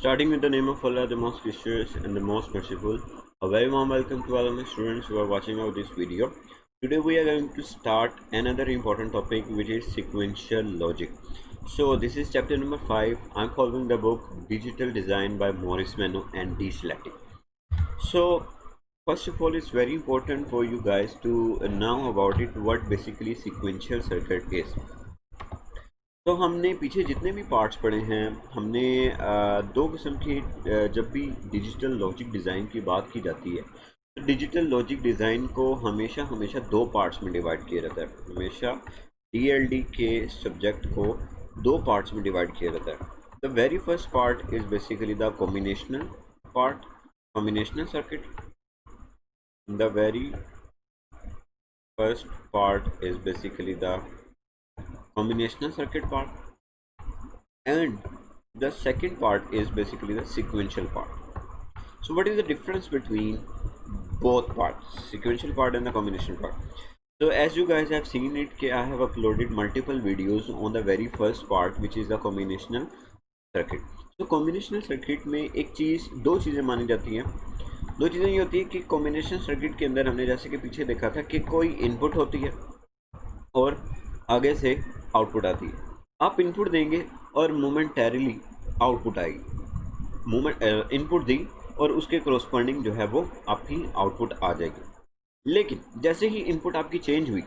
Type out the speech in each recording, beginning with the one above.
Starting with the name of Allah, the most gracious and the most merciful. A very warm welcome to all of my students who are watching out this video. Today we are going to start another important topic, which is sequential logic. So this is chapter number 5. I'm following the book Digital Design by Maurice Mano and D. Slati. So first of all, it's very important for you guys to know about it, what basically sequential circuit is. तो हमने पीछे जितने भी parts पढ़े हैं, हमने दो किस्म के जब भी डिजिटल लॉजिक डिज़ाइन की बात की जाती है तो डिजिटल लॉजिक डिज़ाइन को हमेशा दो पार्ट्स में डिवाइड किया जाता है। हमेशा डीएलडी के सब्जेक्ट को दो पार्ट्स में डिवाइड किया जाता है। The very first part is basically the combinational part, combinational circuit. The very first part is basically the combinational circuit part, and the second part is basically the sequential part. So what is the difference between both parts, sequential part and the combinational part? So as you guys have seen it, I have uploaded multiple videos on the very first part, which is the combinational circuit. So combinational circuit में एक चीज़, दो चीज़ें मानी जाती हैं। दो चीज़ें ये होती है कि combinational circuit के अंदर हमने जैसे कि पीछे देखा था कि कोई इनपुट होती है और आगे से आउटपुट आती है। आप इनपुट देंगे और मोमेंटरीली आउटपुट आएगी। इनपुट दी और उसके करस्पॉन्डिंग जो है वो आपकी आउटपुट आ जाएगी। लेकिन जैसे ही इनपुट आपकी चेंज हुई,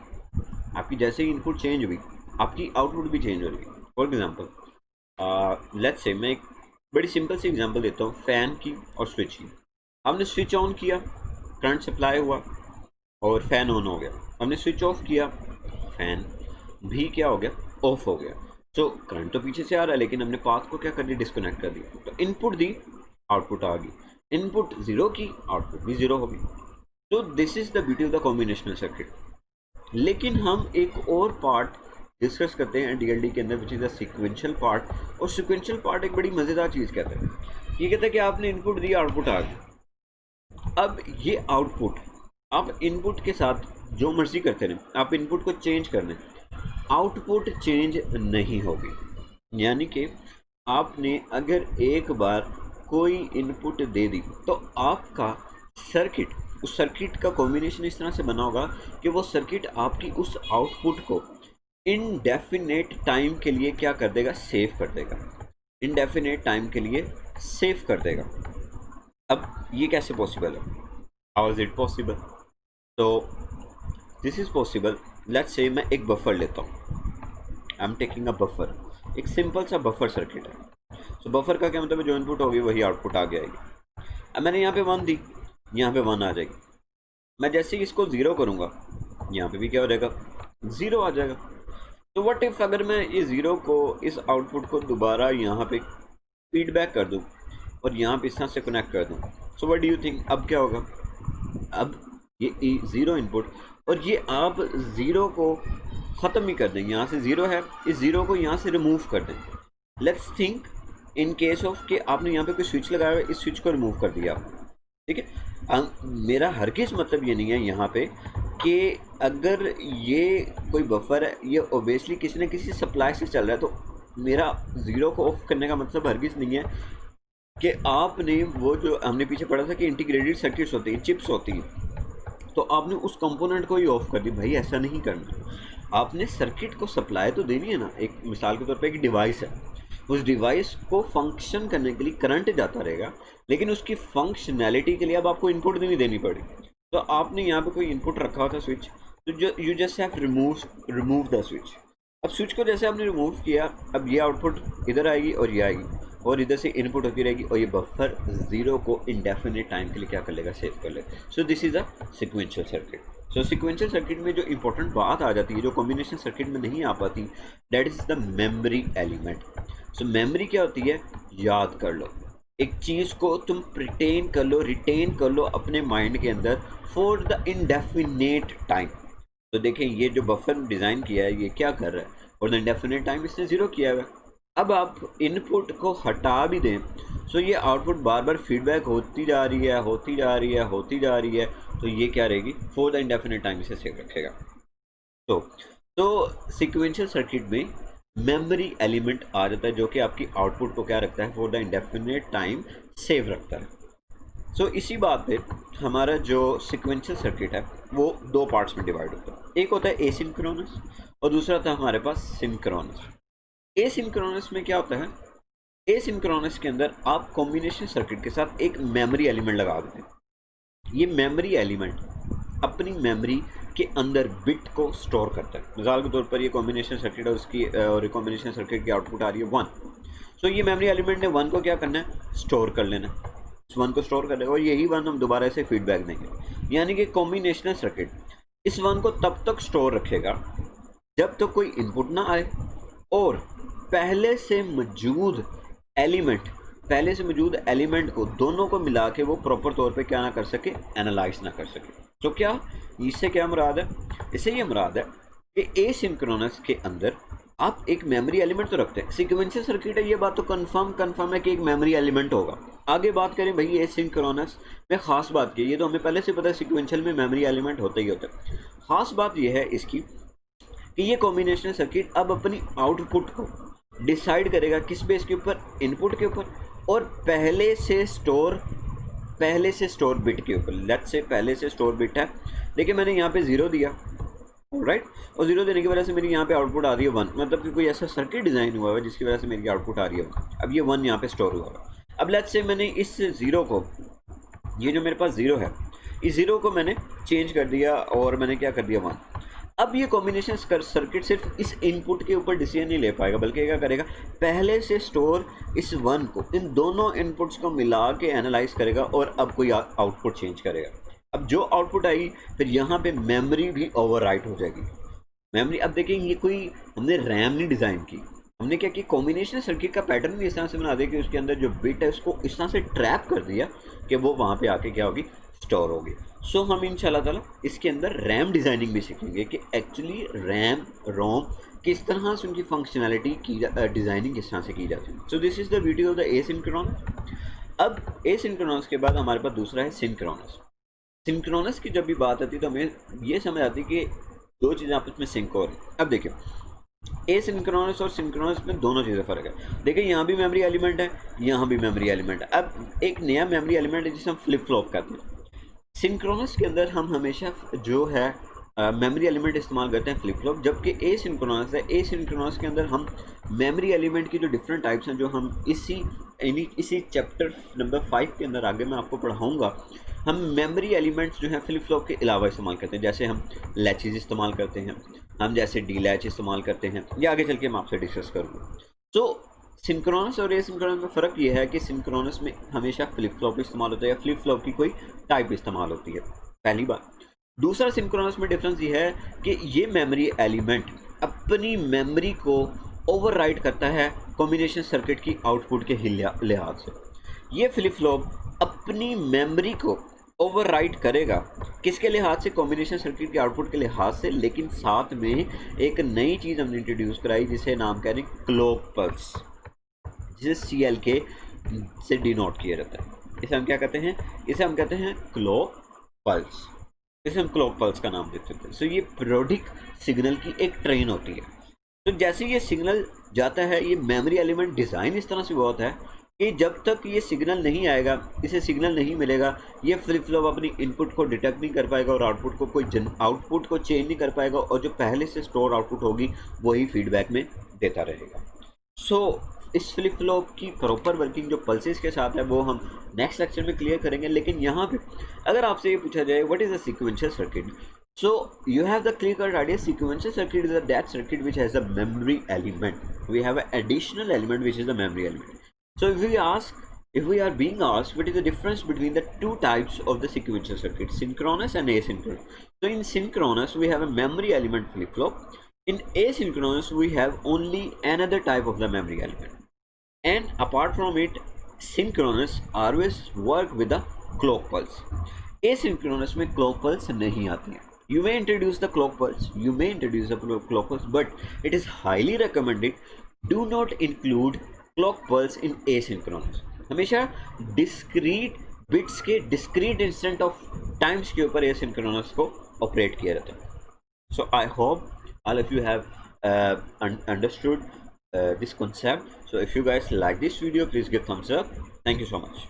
आपकी आउटपुट भी चेंज हो रही है। फॉर एग्जांपल लेट्स से मैं एक बड़ी सिंपल सी एग्जांपल देता हूँ, फ़ैन की और स्विच की। हमने स्विच ऑन किया, करंट सप्लाई हुआ और फ़ैन ऑन हो गया। हमने स्विच ऑफ किया, फ़ैन भी क्या हो गया, ऑफ हो गया। तो करंट तो पीछे से आ रहा है, लेकिन हमने पाथ को क्या कर दिया, डिस्कनेक्ट कर दिया। तो इनपुट दी, आउटपुट आ गई। इनपुट ज़ीरो की, आउटपुट भी ज़ीरो होगी। तो this is the beauty of the combinational circuit. लेकिन हम एक और पार्ट डिस्कस करते हैं डीएलडी के अंदर, which is the sequential part. और सिक्वेंशियल पार्ट एक बड़ी मज़ेदार चीज़ कहते हैं। ये कहता है कि आपने इनपुट दिया, आउटपुट आ गया। अब ये आउटपुट आप इनपुट के साथ जो मर्जी करते रहें, आप इनपुट को चेंज कर लें, आउटपुट चेंज नहीं होगी। यानी कि आपने अगर एक बार कोई इनपुट दे दी तो आपका सर्किट, उस सर्किट का कॉम्बिनेशन इस तरह से बना होगा कि वो सर्किट आपकी उस आउटपुट को इनडेफिनेट टाइम के लिए क्या कर देगा, सेव कर देगा। इनडेफिनेट टाइम के लिए सेव कर देगा। अब ये कैसे पॉसिबल है? How is it possible? तो this is possible. Let's say मैं एक बफर लेता हूँ। I am taking a buffer, एक सिंपल सा बफर सर्किट है। सो बफर का क्या मतलब है, जो इनपुट होगी वही आउटपुट आ जाएगी। अब मैंने यहाँ पे 1 दी, यहाँ पे 1 आ जाएगी। मैं जैसे ही इसको ज़ीरो करूँगा, यहाँ पे भी क्या हो जाएगा, ज़ीरो आ जाएगा। तो व्हाट इफ़ अगर मैं इस ज़ीरो को, इस आउटपुट को दोबारा यहाँ पे फीडबैक कर दूँ और यहाँ पे इस तरह से कनेक्ट कर दूँ। So what do you think, अब क्या होगा? अब ये ज़ीरो इनपुट, और ये आप ज़ीरो को ख़त्म ही कर दें। यहाँ से ज़ीरो है, इस ज़ीरो को यहाँ से रिमूव कर दें। Let's think in case of कि आपने यहाँ पे कोई स्विच लगाया है, इस स्विच को रिमूव कर दिया, ठीक है। मेरा हरगिज़ मतलब ये नहीं है यहाँ पे कि अगर ये कोई बफर है, ये ओबियसली किसी न किसी सप्लाई से चल रहा है, तो मेरा ज़ीरो को ऑफ करने का मतलब हरगिज़ नहीं है कि आपने वो जो हमने पीछे पढ़ा था कि इंटीग्रेटेड सर्किट्स होती हैं, चिप्स होती हैं, तो आपने उस कंपोनेंट को ही ऑफ कर दी। भाई ऐसा नहीं करना। आपने सर्किट को सप्लाई तो देनी है ना। एक मिसाल के तौर पे एक डिवाइस है, उस डिवाइस को फंक्शन करने के लिए करंट जाता रहेगा, लेकिन उसकी फंक्शनैलिटी के लिए अब आपको इनपुट नहीं देनी पड़ी। तो आपने यहाँ पे कोई इनपुट रखा होता स्विच, तो जो you just have remove the switch. अब स्विच को जैसे आपने रिमूव किया, अब ये आउटपुट इधर आएगी और ये आएगी और इधर से इनपुट होती रहेगी, और ये बफर ज़ीरो को इंडेफिनिट टाइम के लिए क्या कर लेगा, सेव कर लेगा। So this is a sequential circuit. So sequential circuit में जो इंपॉर्टेंट बात आ जाती है, जो कॉम्बिनेशन सर्किट में नहीं आ पाती, that is the memory element. So memory क्या होती है, याद कर लो एक चीज़ को, तुम रिटेन कर लो अपने माइंड के अंदर फॉर द इनडेफिनेट टाइम। तो देखें ये जो बफर डिज़ाइन किया है, ये क्या कर रहा है, फॉर द इनडेफिनेट टाइम इसने ज़ीरो किया हुआ है। अब आप इनपुट को हटा भी दें, सो ये आउटपुट बार बार फीडबैक होती जा रही है, तो ये क्या रहेगी, फॉर द इंडेफिनिट टाइम इसे सेव रखेगा। तो सिक्वेंशियल सर्किट में मेमोरी एलिमेंट आ जाता है जो कि आपकी आउटपुट को क्या रखता है, for the indefinite time save रखता है। सो इसी बात पे हमारा जो सिक्वेंशियल सर्किट है वो दो पार्ट्स में डिवाइड होता है। एक होता है एसिंक्रोनस और दूसरा होता है हमारे पास सिंक्रोनस। एसिंक्रोनस में क्या होता है, एसिंक्रोनस के अंदर आप कॉम्बिनेशन सर्किट के साथ एक मेमोरी एलिमेंट लगा देते हैं। ये मेमोरी एलिमेंट अपनी मेमोरी के अंदर बिट को स्टोर करता है। मिसाल के तौर पर ये कॉम्बिनेशन सर्किट है, उसकी और कॉम्बिनेशन सर्किट की आउटपुट आ रही है 1। सो ये मेमोरी एलिमेंट ने 1 को क्या करना है, स्टोर कर लेना है। इस 1 को स्टोर कर लेगा और यही 1 हम दोबारा से फीडबैक देंगे। यानी कि कॉम्बिनेशनल सर्किट इस 1 को तब तक स्टोर रखेगा जब तक कोई इनपुट ना आए और पहले से मौजूद एलिमेंट को दोनों को मिला के वो प्रॉपर तौर पे क्या ना कर सके, एनालाइज ना कर सके। तो क्या इससे क्या मुराद है, इससे ये मुराद है कि एसिंक्रोनस के अंदर आप एक मेमोरी एलिमेंट तो रखते हैं। सीक्वेंशियल सर्किट है, ये बात तो कंफर्म है कि एक मेमोरी एलिमेंट होगा। आगे बात करें भाई एसिंक्रोनस में, खास बात की ये तो हमें पहले से पता है सीक्वेंशियल में मेमोरी एलिमेंट होता ही होता है। खास बात यह है इसकी कि ये कॉम्बिनेशनल सर्किट अब अपनी आउटपुट को डिसाइड करेगा किस बेस के ऊपर, इनपुट के ऊपर और पहले से स्टोर बिट के ऊपर। लेट्स से पहले से स्टोर बिट है, देखिए मैंने यहाँ पे 0 दिया, राइट, और 0 देने की वजह से मेरी यहाँ पे आउटपुट आ रही है 1। मतलब कि कोई ऐसा सर्किट डिज़ाइन हुआ है जिसकी वजह से मेरी आउटपुट आ रही है 1। अब ये 1 यहाँ पे स्टोर हुआ है। अब लेट्स से मैंने इस 0 को, ये जो मेरे पास 0 है, इस 0 को मैंने चेंज कर दिया और मैंने क्या कर दिया 1। अब ये कॉम्बिनेशन सर्किट सिर्फ इस इनपुट के ऊपर डिसीजन नहीं ले पाएगा, बल्कि क्या करेगा, पहले से स्टोर इस 1 को, इन दोनों इनपुट्स को मिला के एनालाइज करेगा और अब कोई आउटपुट चेंज करेगा। अब जो आउटपुट आई फिर यहाँ पे मेमोरी भी ओवरराइट हो जाएगी। मेमोरी, अब देखें ये कोई हमने रैम नहीं डिज़ाइन की, हमने क्या किया, कॉम्बिनेशन सर्किट का पैटर्न भी इस तरह से बना दिया कि उसके अंदर जो बिट है उसको इस तरह से ट्रैप कर दिया कि वो वहाँ पे आके क्या होगी, स्टोर होगी। सो हम इंशाल्लाह ताला इसके अंदर रैम डिज़ाइनिंग भी सीखेंगे कि एक्चुअली रैम रोम किस तरह से उनकी फंक्शनैलिटी की डिज़ाइनिंग किस तरह से की जाती है। So this is the beauty of the asynchronous. अब एसिंक्रोनस के बाद हमारे पास दूसरा है सिंक्रोनस। सिंक्रोनस की जब भी बात आती है तो हमें ये समझ आती है कि दो चीज़ें आपस में सिंक हो रही हैं। अब देखिए एसिंक्रोनस और सिंक्रोनस में दोनों चीज़ें फ़र्क है। देखिए यहाँ भी मेमोरी एलिमेंट है, यहाँ भी मेमोरी एलिमेंट है। अब एक नया मेमोरी एलिमेंट है जिसे हम फ्लिप फ्लॉप कहते हैं। सिंक्रोनस के अंदर हम हमेशा जो है मेमोरी एलिमेंट इस्तेमाल करते हैं फ्लिप फ्लॉप, जबकि एसिंक्रोनस है, एसिंक्रोनस के अंदर हम मेमोरी एलिमेंट की जो डिफरेंट टाइप्स हैं जो हम इसी चैप्टर नंबर 5 के अंदर आगे मैं आपको पढ़ाऊँगा, हम मेमोरी एलिमेंट्स जो हैं फ्लिप फ्लॉप के अलावा इस्तेमाल करते हैं। जैसे हम लैचेस इस्तेमाल करते हैं, हम जैसे डी लैच इस्तेमाल करते हैं, ये आगे चल के मैं आपसे डिस्कस करूँगा। तो सिंक्रोनस और एसिंक्रोनस में फ़र्क ये है कि सिंक्रोनस में हमेशा फ्लिप फ्लॉप इस्तेमाल होता है या फ्लिप फ्लॉप की कोई टाइप इस्तेमाल होती है, पहली बात। दूसरा सिंक्रोनस में डिफरेंस ये है कि ये मेमोरी एलिमेंट अपनी मेमोरी को ओवरराइड करता है कॉम्बिनेशन सर्किट की आउटपुट के लिहाज से। ये फ्लिप फ्लॉप अपनी मेमोरी को ओवरराइड करेगा किसके लिहाज से, कॉम्बिनेशन सर्किट के आउटपुट के लिहाज से, लेकिन साथ में एक नई चीज़ हमने इंट्रोड्यूस कराई जिसे नाम कह रहे हैं क्लॉक पल्स, जिसे CLK से डिनोट किया जाता है। इसे हम क्या कहते हैं, इसे हम कहते हैं क्लॉक पल्स, इसे हम क्लॉक पल्स का नाम देते हैं। सो ये पीरियोडिक सिग्नल की एक ट्रेन होती है। तो जैसे ये सिग्नल जाता है, ये मेमोरी एलिमेंट डिज़ाइन इस तरह से हुआ होता है कि जब तक ये सिग्नल नहीं आएगा, इसे सिग्नल नहीं मिलेगा, ये फ्लिप फ्लॉप अपनी इनपुट को डिटेक्ट नहीं कर पाएगा और आउटपुट को चेंज नहीं कर पाएगा, और जो पहले से स्टोर आउटपुट होगी वही फीडबैक में देता रहेगा। सो इस फ्लिप फ्लॉप की प्रॉपर वर्किंग जो पल्सेस के साथ है वो हम नेक्स्ट लेक्चर में क्लियर करेंगे। लेकिन यहाँ पे अगर आपसे ये पूछा जाए what is a sequential circuit, so you have the clear cut idea. Sequential circuit is that circuit which has a memory element. We have an additional element which is the memory element. So if we are being asked what is the difference between the two types of the sequential circuit, synchronous and asynchronous. So in synchronous we have a memory element flip flop. In asynchronous we have only another type of the memory element. And apart from it, synchronous always work with the clock pulse. Asynchronous में clock pulse नहीं आती है। You may introduce the clock pulse, but it is highly recommended do not include clock pulse in asynchronous. हमेशा discrete bits के discrete instant of times के ऊपर asynchronous को operate किया जाता है। So I hope all of you have understood this concept. So if you guys like this video, please give thumbs up. Thank you so much.